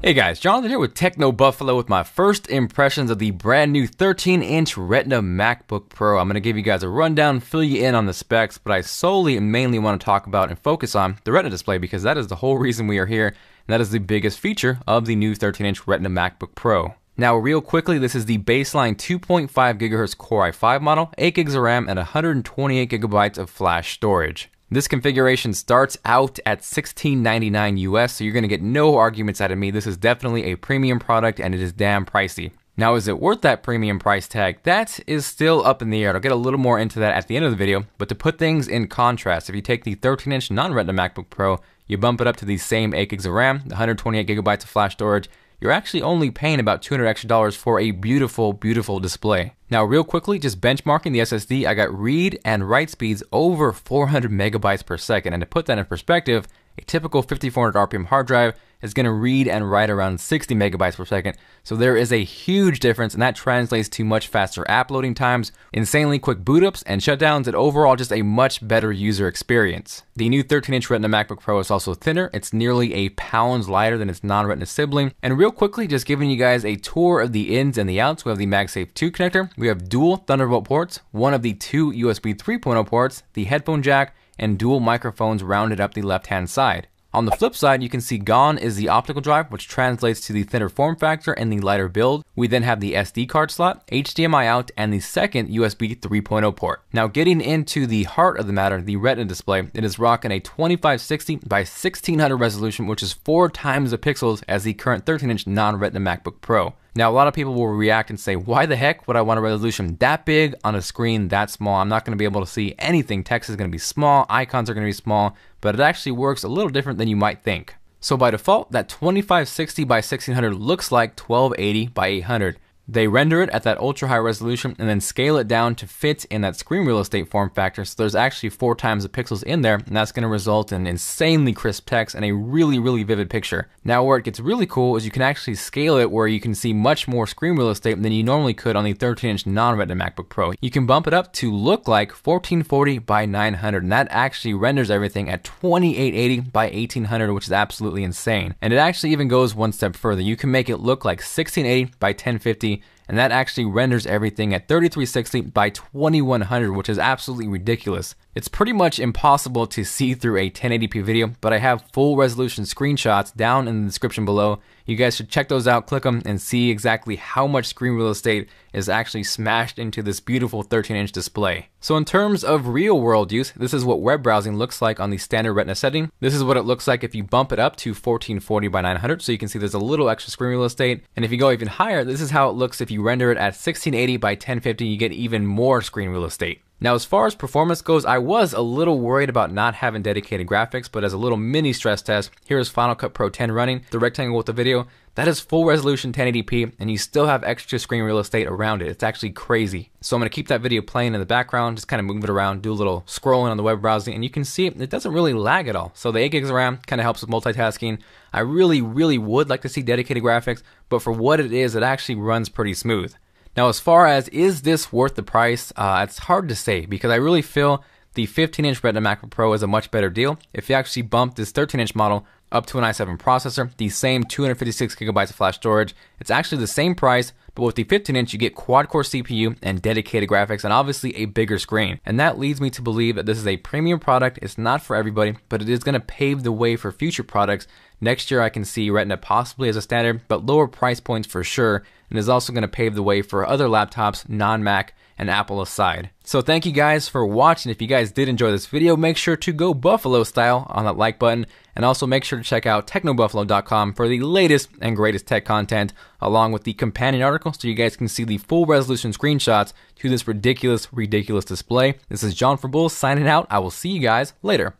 Hey guys, Jonathan here with Techno Buffalo with my first impressions of the brand new 13-inch Retina MacBook Pro. I'm going to give you guys a rundown, fill you in on the specs, but I solely and mainly want to talk about and focus on the Retina display because that is the whole reason we are here, and that is the biggest feature of the new 13-inch Retina MacBook Pro. Now, real quickly, this is the baseline 2.5 GHz Core i5 model, 8 GB of RAM, and 128 GB of flash storage. This configuration starts out at $16.99 US, so you're going to get no arguments out of me. This is definitely a premium product and it is damn pricey. Now, is it worth that premium price tag? That is still up in the air. I'll get a little more into that at the end of the video, but to put things in contrast, if you take the 13-inch non-Retina MacBook Pro, you bump it up to the same 8 GB of RAM, 128 GB of flash storage, you're actually only paying about $200 extra for a beautiful, beautiful display. Now, real quickly, just benchmarking the SSD, I got read and write speeds over 400 megabytes per second. And to put that in perspective, a typical 5400 RPM hard drive is going to read and write around 60 megabytes per second. So there is a huge difference, and that translates to much faster app loading times, insanely quick boot ups and shutdowns, and overall just a much better user experience. The new 13-inch Retina MacBook Pro is also thinner. It's nearly a pound lighter than its non-Retina sibling. And real quickly, just giving you guys a tour of the ins and the outs. We have the MagSafe 2 connector. We have dual Thunderbolt ports, one of the two USB 3.0 ports, the headphone jack, and dual microphones rounded up the left-hand side. On the flip side, you can see gone is the optical drive, which translates to the thinner form factor and the lighter build. We then have the SD card slot, HDMI out, and the second USB 3.0 port. Now, getting into the heart of the matter, the Retina display, it is rocking a 2560 by 1600 resolution, which is 4 times the pixels as the current 13-inch non-Retina MacBook Pro. Now, a lot of people will react and say, why the heck would I want a resolution that big on a screen that small? I'm not going to be able to see anything. Text is going to be small, icons are going to be small, but it actually works a little different than you might think. So by default, that 2560 by 1600 looks like 1280 by 800. They render it at that ultra high resolution and then scale it down to fit in that screen real estate form factor. So there's actually 4 times the pixels in there, and that's going to result in insanely crisp text and a really, really vivid picture. Now, where it gets really cool is you can actually scale it where you can see much more screen real estate than you normally could on the 13-inch non-Retina MacBook Pro. You can bump it up to look like 1440 by 900, and that actually renders everything at 2880 by 1800, which is absolutely insane. And it actually even goes one step further. You can make it look like 1680 by 1050, and that actually renders everything at 3360 by 2100, which is absolutely ridiculous. It's pretty much impossible to see through a 1080p video, but I have full resolution screenshots down in the description below. You guys should check those out, click them, and see exactly how much screen real estate is actually smashed into this beautiful 13-inch display. So in terms of real world use, this is what web browsing looks like on the standard Retina setting. This is what it looks like if you bump it up to 1440 by 900, so you can see there's a little extra screen real estate. And if you go even higher, this is how it looks if you render it at 1680 by 1050, you get even more screen real estate. Now, as far as performance goes, I was a little worried about not having dedicated graphics, but as a little mini stress test, here is Final Cut Pro 10 running, the rectangle with the video. That is full resolution 1080p, and you still have extra screen real estate around it. It's actually crazy. So I'm going to keep that video playing in the background, just kind of move it around, do a little scrolling on the web browsing, and you can see it doesn't really lag at all. So the 8 gigs of RAM kind of helps with multitasking. I really, really would like to see dedicated graphics, but for what it is, it actually runs pretty smooth. Now, as far as is this worth the price, it's hard to say because I really feel the 15-inch Retina MacBook Pro is a much better deal. If you actually bump this 13-inch model up to an i7 processor, the same 256 gigabytes of flash storage, it's actually the same price, but with the 15-inch, you get quad-core CPU and dedicated graphics and obviously a bigger screen. And that leads me to believe that this is a premium product. It's not for everybody, but it is going to pave the way for future products. Next year, I can see Retina possibly as a standard, but lower price points for sure, and is also going to pave the way for other laptops, non-Mac, and Apple aside. So thank you guys for watching. If you guys did enjoy this video, make sure to go Buffalo style on that like button, and also make sure to check out technobuffalo.com for the latest and greatest tech content, along with the companion article so you guys can see the full resolution screenshots to this ridiculous display. This is John from Bull signing out. I will see you guys later.